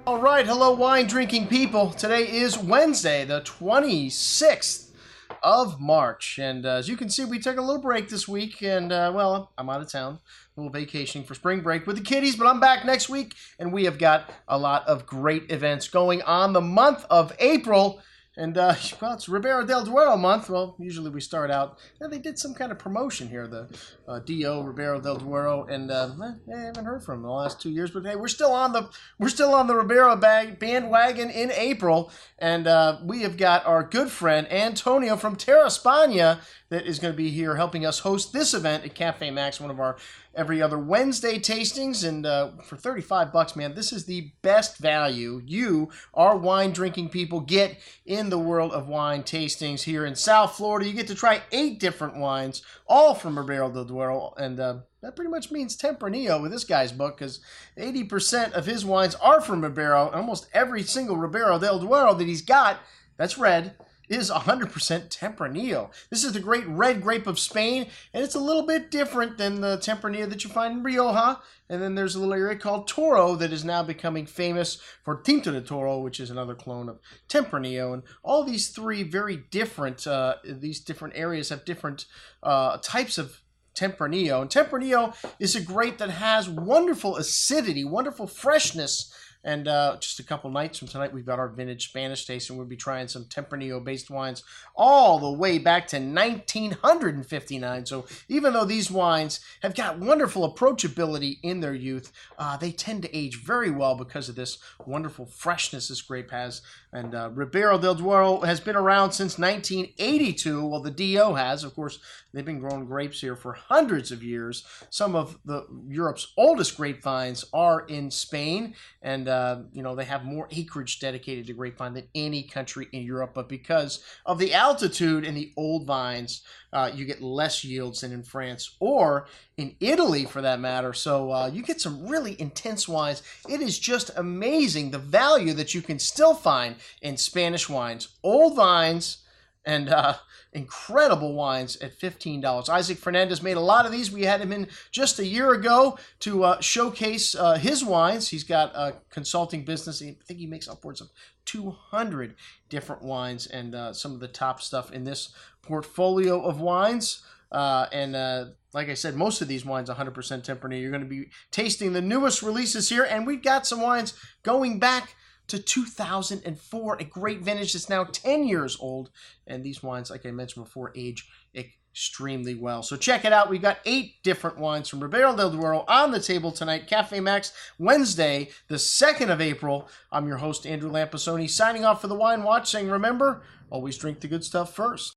All right, hello wine drinking people. Today is Wednesday, the 26th of March. And as you can see, we took a little break this week. And, well, I'm out of town, a little vacationing for spring break with the kiddies. But I'm back next week, and we have got a lot of great events going on the month of April. And, well, it's Ribera Del Duero month. Well, usually we start out, they did some kind of promotion here, the D.O. Ribera Del Duero, and I haven't heard from them in the last 2 years, but hey, we're still on the Ribera bandwagon in April, and we have got our good friend Antonio from Terra Spagna that is going to be here helping us host this event at Cafe Maxx, one of our every other Wednesday tastings, and for $35, man, this is the best value you, our wine drinking people, get in the world of wine tastings here in South Florida. You get to try 8 different wines, all from Ribera del Duero, and that pretty much means Tempranillo with this guy's book, because 80% of his wines are from Ribera. Almost every single Ribera del Duero that he's got, that's red, is 100% Tempranillo. This is the great red grape of Spain, and it's a little bit different than the Tempranillo that you find in Rioja. And then there's a little area called Toro that is now becoming famous for Tinto de Toro, which is another clone of Tempranillo. And all these three very different, these different areas have different types of Tempranillo. And Tempranillo is a grape that has wonderful acidity, wonderful freshness. And just a couple nights from tonight, we've got our vintage Spanish tasting. We'll be trying some Tempranillo-based wines all the way back to 1959. So even though these wines have got wonderful approachability in their youth, they tend to age very well because of this wonderful freshness this grape has. And Ribera del Duero has been around since 1982. Well, the D.O. has. Of course, they've been growing grapes here for hundreds of years. Some of Europe's oldest grapevines are in Spain, and they have more acreage dedicated to grapevine than any country in Europe. But because of the altitude in the old vines, you get less yields than in France or in Italy, for that matter. So you get some really intense wines. It is just amazing the value that you can still find in Spanish wines. Old vines and incredible wines at $15. Isaac Fernandez made a lot of these. We had him in just a year ago to showcase his wines. He's got a consulting business. I think he makes upwards of 200 different wines and some of the top stuff in this portfolio of wines. Like I said, most of these wines 100% Tempranillo. You're going to be tasting the newest releases here, and we've got some wines going back to 2004, a great vintage that's now 10 years old. And these wines, like I mentioned before, age extremely well. So check it out. We've got 8 different wines from Ribera del Duero on the table tonight. Cafe Maxx, Wednesday, the 2nd of April. I'm your host, Andrew Lampisoni, signing off for the Wine Watch, saying, remember, always drink the good stuff first.